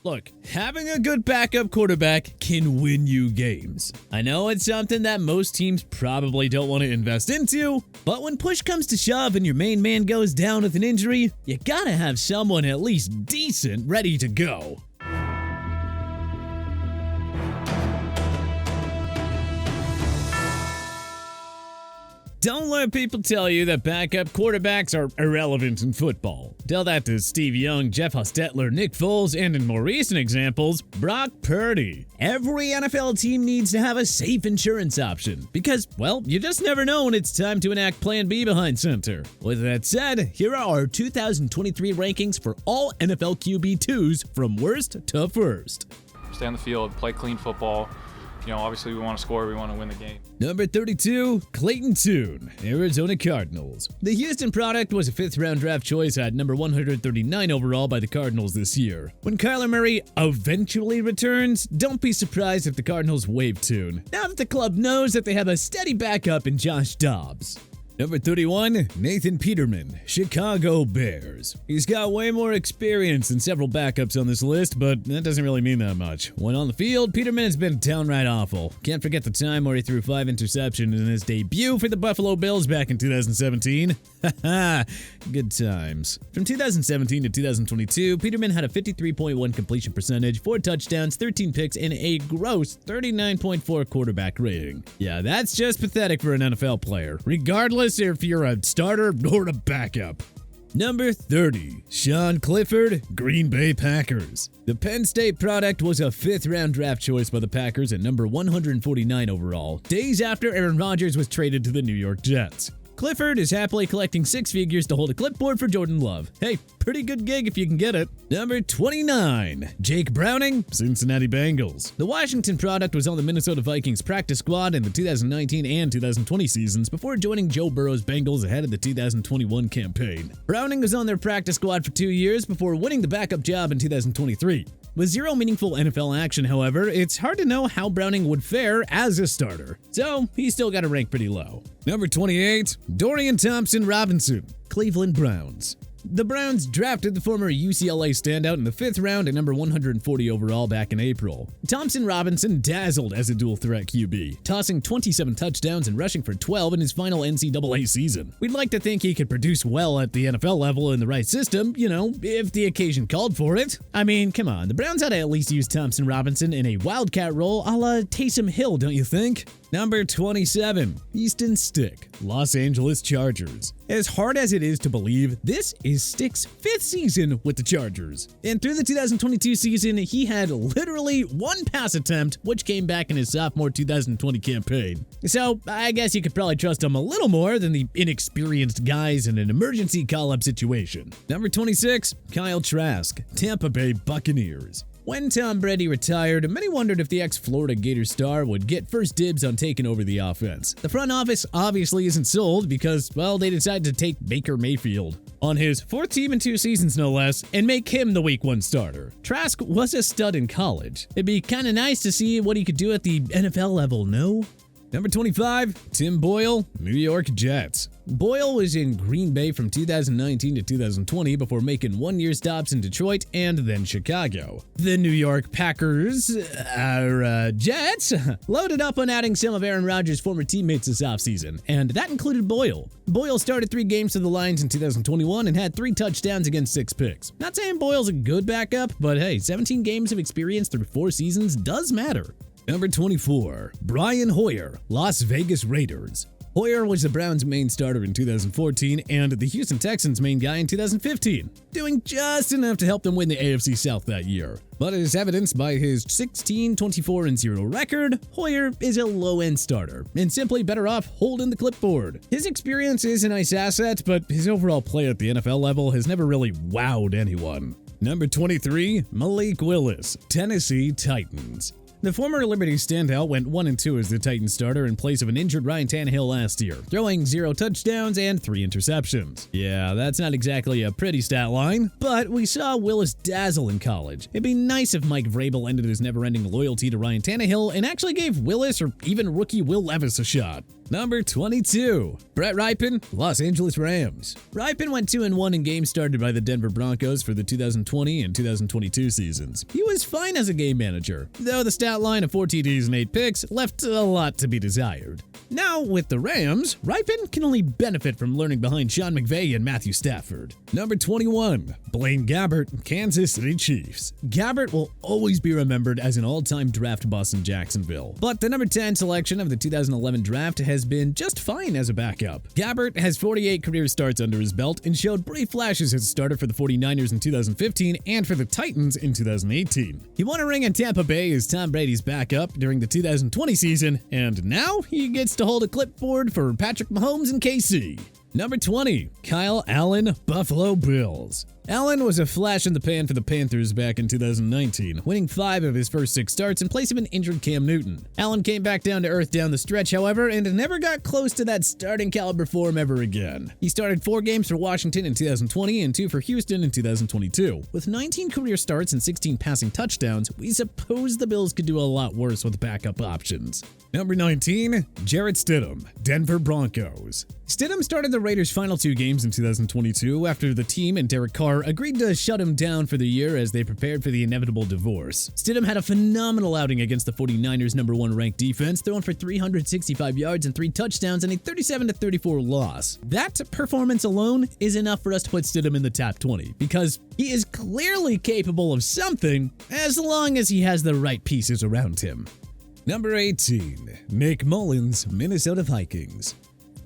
Look, having a good backup quarterback can win you games. I know it's something that most teams probably don't want to invest into, but when push comes to shove and your main man goes down with an injury, you gotta have someone at least decent ready to go. Don't let people tell you that backup quarterbacks are irrelevant in football. Tell that to Steve Young, Jeff Hostetler, Nick Foles, and in more recent examples, Brock Purdy. Every NFL team needs to have a safe insurance option because, well, you just never know when it's time to enact Plan B behind center. With that said, here are our 2023 rankings for all NFL QB2s from worst to first. Stay on the field, play clean football. Obviously we want to score, we want to win the game. Number 32, Claytont T, Arizona Cardinals. The Houston product was a 5th-round draft choice at number 139 overall by the Cardinals this year. When Kyler Murray eventually returns, don't be surprised if the Cardinals wave Tune, now that the club knows that they have a steady backup in Josh Dobbs. Number 31, Nathan Peterman, Chicago Bears. He's got way more experience than several backups on this list, but that doesn't really mean that much. When on the field, Peterman has been downright awful. Can't forget the time where he threw 5 interceptions in his debut for the Buffalo Bills back in 2017. Haha, good times. From 2017 to 2022, Peterman had a 53.1 completion percentage, 4 touchdowns, 13 picks, and a gross 39.4 quarterback rating. Yeah, that's just pathetic for an NFL player, regardless if you're a starter or a backup. Number 30, Sean Clifford, Green Bay Packers. The Penn State product was a 5th-round draft choice by the Packers at number 149 overall, days after Aaron Rodgers was traded to the New York Jets. Clifford is happily collecting 6 figures to hold a clipboard for Jordan Love. Hey, pretty good gig if you can get it. Number 29, Jake Browning, Cincinnati Bengals. The Washington product was on the Minnesota Vikings practice squad in the 2019 and 2020 seasons before joining Joe Burrow's Bengals ahead of the 2021 campaign. Browning was on their practice squad for 2 years before winning the backup job in 2023. With zero meaningful NFL action, however, it's hard to know how Browning would fare as a starter, so he's still got to rank pretty low. Number 28, Dorian Thompson-Robinson, Cleveland Browns. The Browns drafted the former UCLA standout in the 5th round at number 140 overall back in April. Thompson-Robinson dazzled as a dual-threat QB, tossing 27 touchdowns and rushing for 12 in his final NCAA season. We'd like to think he could produce well at the NFL level in the right system, if the occasion called for it. I mean, come on, the Browns had to at least use Thompson-Robinson in a wildcat role a la Taysom Hill, don't you think? Number 27, Easton Stick, Los Angeles Chargers. As hard as it is to believe, this is Stick's 5th season with the Chargers. And through the 2022 season, he had literally 1 pass attempt, which came back in his sophomore 2020 campaign. So I guess you could probably trust him a little more than the inexperienced guys in an emergency call-up situation. Number 26, Kyle Trask, Tampa Bay Buccaneers. When Tom Brady retired, many wondered if the ex-Florida Gator star would get first dibs on taking over the offense. The front office obviously isn't sold because, well, they decided to take Baker Mayfield on his 4th team in 2 seasons no less and make him the week 1 starter. Trask was a stud in college. It'd be kinda nice to see what he could do at the NFL level, no? Number 25, Tim Boyle, New York Jets. Boyle was in Green Bay from 2019 to 2020 before making 1-year stops in Detroit and then Chicago. The New York Packers, Jets, loaded up on adding some of Aaron Rodgers' former teammates this offseason, and that included Boyle. Boyle started 3 games for the Lions in 2021 and had 3 touchdowns against 6 picks. Not saying Boyle's a good backup, but hey, 17 games of experience through 4 seasons does matter. Number 24, Brian Hoyer, Las Vegas Raiders. Hoyer was the Browns' main starter in 2014 and the Houston Texans' main guy in 2015, doing just enough to help them win the AFC South that year. But as evidenced by his 16-24-0 record, Hoyer is a low-end starter and simply better off holding the clipboard. His experience is a nice asset, but his overall play at the NFL level has never really wowed anyone. Number 23, Malik Gillis, Tennessee Titans. The former Liberty standout went 1-2 as the Titans starter in place of an injured Ryan Tannehill last year, throwing 0 touchdowns and 3 interceptions. Yeah, that's not exactly a pretty stat line, but we saw Willis dazzle in college. It'd be nice if Mike Vrabel ended his never-ending loyalty to Ryan Tannehill and actually gave Willis or even rookie Will Levis a shot. Number 22, Brett Rypien, Los Angeles Rams. Rypien went 2-1 in games started by the Denver Broncos for the 2020 and 2022 seasons. He was fine as a game manager, though the stat line of 4 TDs and 8 picks left a lot to be desired. Now, with the Rams, Rypien can only benefit from learning behind Sean McVay and Matthew Stafford. Number 21, Blaine Gabbert, Kansas City Chiefs. Gabbert will always be remembered as an all-time draft boss in Jacksonville, but the number 10 selection of the 2011 draft has been just fine as a backup. Gabbert has 48 career starts under his belt and showed brief flashes as a starter for the 49ers in 2015 and for the Titans in 2018. He won a ring in Tampa Bay as Tom Brady's backup during the 2020 season, and now he gets to hold a clipboard for Patrick Mahomes and KC. Number 20, Kyle Allen, Buffalo Bills. Allen was a flash in the pan for the Panthers back in 2019, winning 5 of his first 6 starts in place of an injured Cam Newton. Allen came back down to earth down the stretch, however, and never got close to that starting caliber form ever again. He started 4 games for Washington in 2020 and 2 for Houston in 2022. With 19 career starts and 16 passing touchdowns, we suppose the Bills could do a lot worse with backup options. Number 19, Jarrett Stidham, Denver Broncos. Stidham started the Raiders' final 2 games in 2022 after the team and Derek Carr agreed to shut him down for the year as they prepared for the inevitable divorce. Stidham had a phenomenal outing against the 49ers' number 1 ranked defense, throwing for 365 yards and 3 touchdowns and a 37-34 loss. That performance alone is enough for us to put Stidham in the top 20 because he is clearly capable of something as long as he has the right pieces around him. Number 18, Nick Mullins, Minnesota Vikings.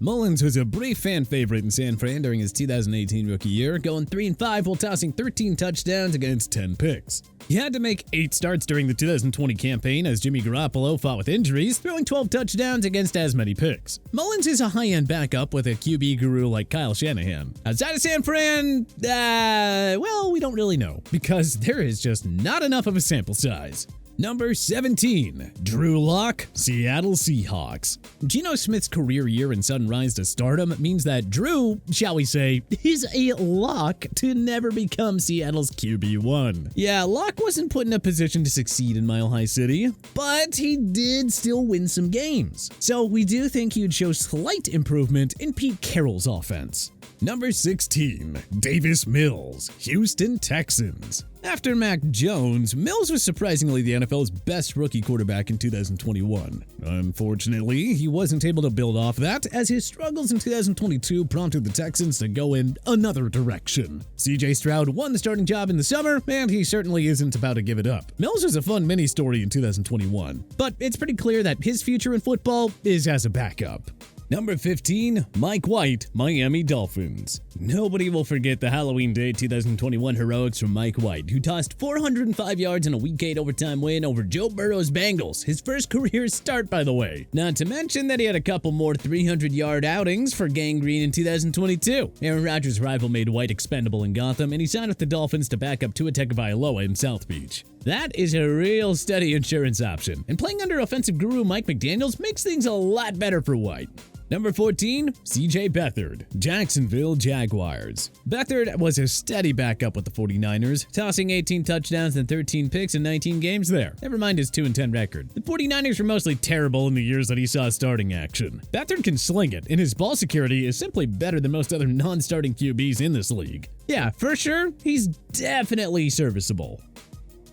Mullins was a brief fan favorite in San Fran during his 2018 rookie year, going 3-5 while tossing 13 touchdowns against 10 picks. He had to make 8 starts during the 2020 campaign as Jimmy Garoppolo fought with injuries, throwing 12 touchdowns against as many picks. Mullins is a high-end backup with a QB guru like Kyle Shanahan. Outside of San Fran, well, we don't really know, because there is just not enough of a sample size. Number 17, Drew Lock, Seattle Seahawks. Geno Smith's career year and sudden rise to stardom means that Drew, shall we say, is a lock to never become Seattle's QB1. Yeah, Lock wasn't put in a position to succeed in Mile High City, but he did still win some games. So we do think he'd show slight improvement in Pete Carroll's offense. Number 16, Davis Mills, Houston Texans. After Mac Jones, Mills was surprisingly the NFL's best rookie quarterback in 2021. Unfortunately, he wasn't able to build off that, as his struggles in 2022 prompted the Texans to go in another direction. CJ Stroud won the starting job in the summer, and he certainly isn't about to give it up. Mills was a fun mini-story in 2021, but it's pretty clear that his future in football is as a backup. Number 15, Mike White, Miami Dolphins. Nobody will forget the Halloween Day 2021 heroics from Mike White, who tossed 405 yards in a Week 8 overtime win over Joe Burrow's Bengals, his first career start, by the way. Not to mention that he had a couple more 300-yard outings for Gang Green in 2022. Aaron Rodgers' rival made White expendable in Gotham, and he signed with the Dolphins to back up Tua Tagovailoa in South Beach. That is a real steady insurance option, and playing under offensive guru Mike McDaniels makes things a lot better for White. Number 14, CJ Beathard, Jacksonville Jaguars. Beathard was a steady backup with the 49ers, tossing 18 touchdowns and 13 picks in 19 games there. Never mind his 2-10 record. The 49ers were mostly terrible in the years that he saw starting action. Beathard can sling it, and his ball security is simply better than most other non-starting QBs in this league. Yeah, for sure, he's definitely serviceable.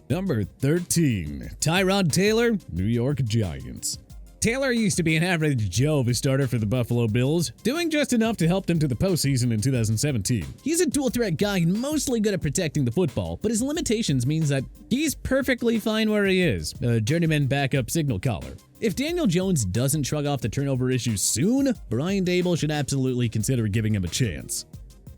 Number 13, Tyrod Taylor, New York Giants. Taylor used to be an average Joe of a starter for the Buffalo Bills, doing just enough to help them to the postseason in 2017. He's a dual-threat guy and mostly good at protecting the football, but his limitations means that he's perfectly fine where he is, a journeyman backup signal caller. If Daniel Jones doesn't shrug off the turnover issue soon, Brian Daboll should absolutely consider giving him a chance.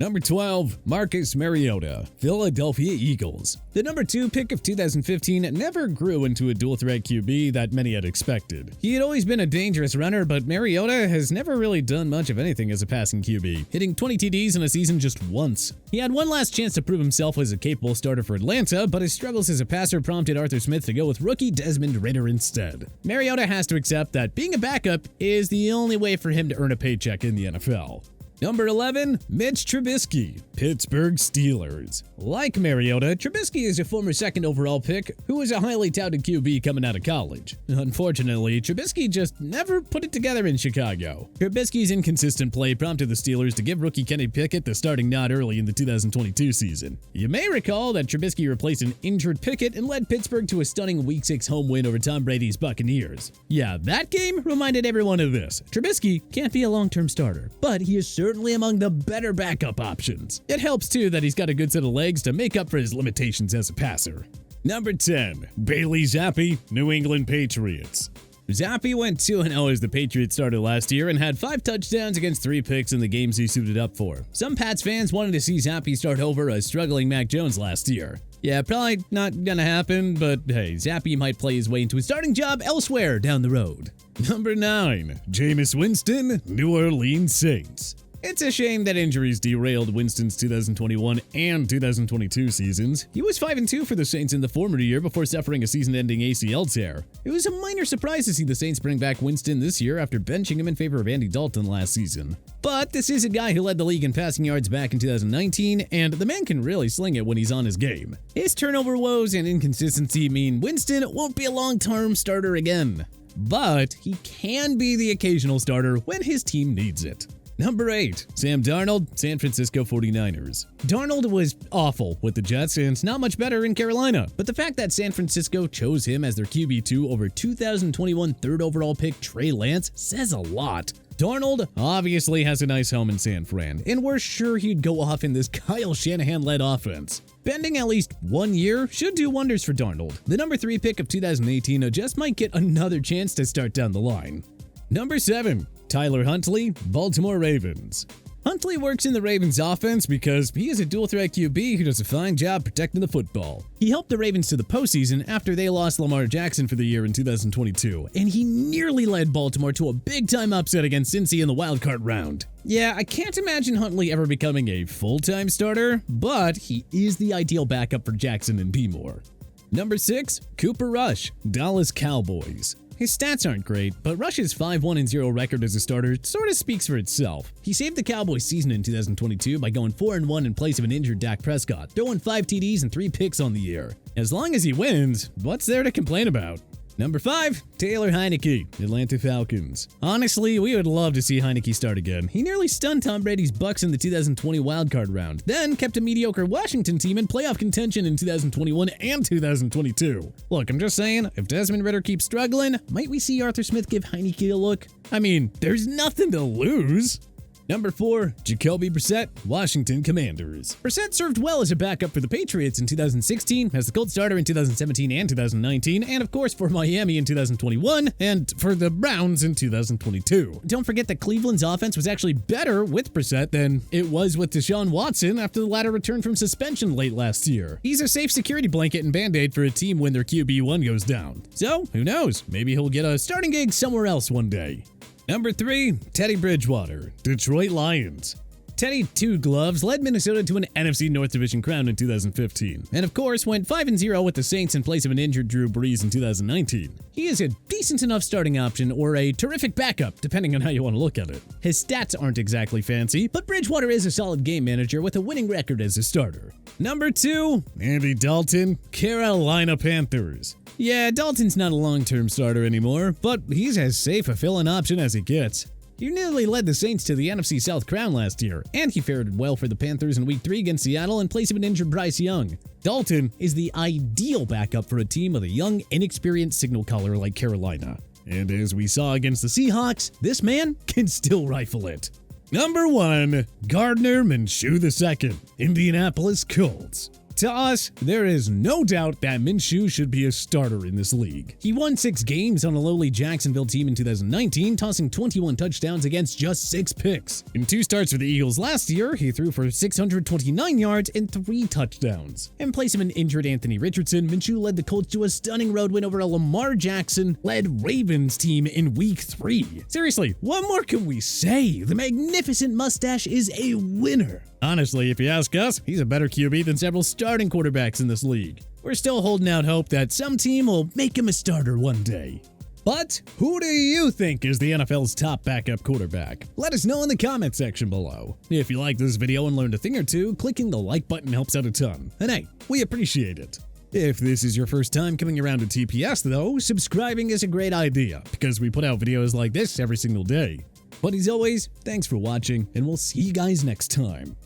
Number 12, Marcus Mariota, Philadelphia Eagles. The number 2 pick of 2015 never grew into a dual-threat QB that many had expected. He had always been a dangerous runner, but Mariota has never really done much of anything as a passing QB, hitting 20 TDs in a season just once. He had one last chance to prove himself as a capable starter for Atlanta, but his struggles as a passer prompted Arthur Smith to go with rookie Desmond Ridder instead. Mariota has to accept that being a backup is the only way for him to earn a paycheck in the NFL. Number 11, Mitch Trubisky, Pittsburgh Steelers. Like Mariota, Trubisky is a former second overall pick who was a highly touted QB coming out of college. Unfortunately, Trubisky just never put it together in Chicago. Trubisky's inconsistent play prompted the Steelers to give rookie Kenny Pickett the starting nod early in the 2022 season. You may recall that Trubisky replaced an injured Pickett and led Pittsburgh to a stunning Week 6 home win over Tom Brady's Buccaneers. Yeah, that game reminded everyone of this. Trubisky can't be a long-term starter, but he is certainly among the better backup options. It helps too that he's got a good set of legs to make up for his limitations as a passer. Number 10, Bailey Zappy, New England Patriots. Zappy went 2-0 as the Patriots started last year and had 5 touchdowns against 3 picks in the games he suited up for. Some Pats fans wanted to see Zappy start over a struggling Mac Jones last year. Yeah, probably not gonna happen, but hey, Zappy might play his way into a starting job elsewhere down the road. Number 9, Jamus Winston, New Orleans Saints. It's a shame that injuries derailed Winston's 2021 and 2022 seasons. He was 5-2 for the Saints in the former year before suffering a season-ending ACL tear. It was a minor surprise to see the Saints bring back Winston this year after benching him in favor of Andy Dalton last season. But this is a guy who led the league in passing yards back in 2019, and the man can really sling it when he's on his game. His turnover woes and inconsistency mean Winston won't be a long-term starter again. But he can be the occasional starter when his team needs it. Number 8, Sam Darnold, San Francisco 49ers. Darnold was awful with the Jets and not much better in Carolina, but the fact that San Francisco chose him as their QB2 over 2021 third overall pick Trey Lance says a lot. Darnold obviously has a nice home in San Fran, and we're sure he'd go off in this Kyle Shanahan-led offense. Bending at least 1 year should do wonders for Darnold. The number 3 pick of 2018 just might get another chance to start down the line. Number 7, Tyler Huntley, Baltimore Ravens. Huntley works in the Ravens offense because he is a dual-threat QB who does a fine job protecting the football. He helped the Ravens to the postseason after they lost Lamar Jackson for the year in 2022, and he nearly led Baltimore to a big-time upset against Cincy in the wildcard round. Yeah, I can't imagine Huntley ever becoming a full-time starter, but he is the ideal backup for Jackson and B-Moore. Number 6, Cooper Rush, Dallas Cowboys. His stats aren't great, but Rush's 5-1-0 record as a starter sort of speaks for itself. He saved the Cowboys' season in 2022 by going 4-1 in place of an injured Dak Prescott, throwing 5 TDs and 3 picks on the year. As long as he wins, what's there to complain about? Number 5, Taylor Heinicke, Atlanta Falcons. Honestly, we would love to see Heinicke start again. He nearly stunned Tom Brady's Bucs in the 2020 wildcard round, then kept a mediocre Washington team in playoff contention in 2021 and 2022. Look, I'm just saying, if Desmond Ridder keeps struggling, might we see Arthur Smith give Heinicke a look? I mean, there's nothing to lose. Number 4, Jacoby Brissett, Washington Commanders. Brissett served well as a backup for the Patriots in 2016, as the Colts starter in 2017 and 2019, and of course for Miami in 2021, and for the Browns in 2022. Don't forget that Cleveland's offense was actually better with Brissett than it was with Deshaun Watson after the latter returned from suspension late last year. He's a safe security blanket and band-aid for a team when their QB1 goes down. So, who knows? Maybe he'll get a starting gig somewhere else one day. Number 3, Teddy Bridgewater, Detroit Lions. Teddy Two Gloves led Minnesota to an NFC North Division crown in 2015, and of course went 5-0 with the Saints in place of an injured Drew Brees in 2019. He is a decent enough starting option or a terrific backup, depending on how you want to look at it. His stats aren't exactly fancy, but Bridgewater is a solid game manager with a winning record as a starter. Number 2, Andy Dalton, Carolina Panthers. Yeah, Dalton's not a long-term starter anymore, but he's as safe a fill-in option as it gets. He nearly led the Saints to the NFC South crown last year, and he fared well for the Panthers in Week 3 against Seattle in place of an injured Bryce Young. Dalton is the ideal backup for a team with a young, inexperienced signal caller like Carolina. And as we saw against the Seahawks, this man can still rifle it. Number 1, Gardner Minshew II, Indianapolis Colts. To us, there is no doubt that Minshew should be a starter in this league. He won 6 games on a lowly Jacksonville team in 2019, tossing 21 touchdowns against just 6 picks. In 2 starts for the Eagles last year, he threw for 629 yards and 3 touchdowns. In place of an injured Anthony Richardson, Minshew led the Colts to a stunning road win over a Lamar Jackson-led Ravens team in Week 3. Seriously, what more can we say? The magnificent mustache is a winner. Honestly, if you ask us, he's a better QB than several starting quarterbacks in this league. We're still holding out hope that some team will make him a starter one day. But who do you think is the NFL's top backup quarterback? Let us know in the comment section below. If you like this video and learned a thing or two, clicking the like button helps out a ton. And hey, we appreciate it. If this is your first time coming around to TPS though, subscribing is a great idea because we put out videos like this every single day. But as always, thanks for watching and we'll see you guys next time.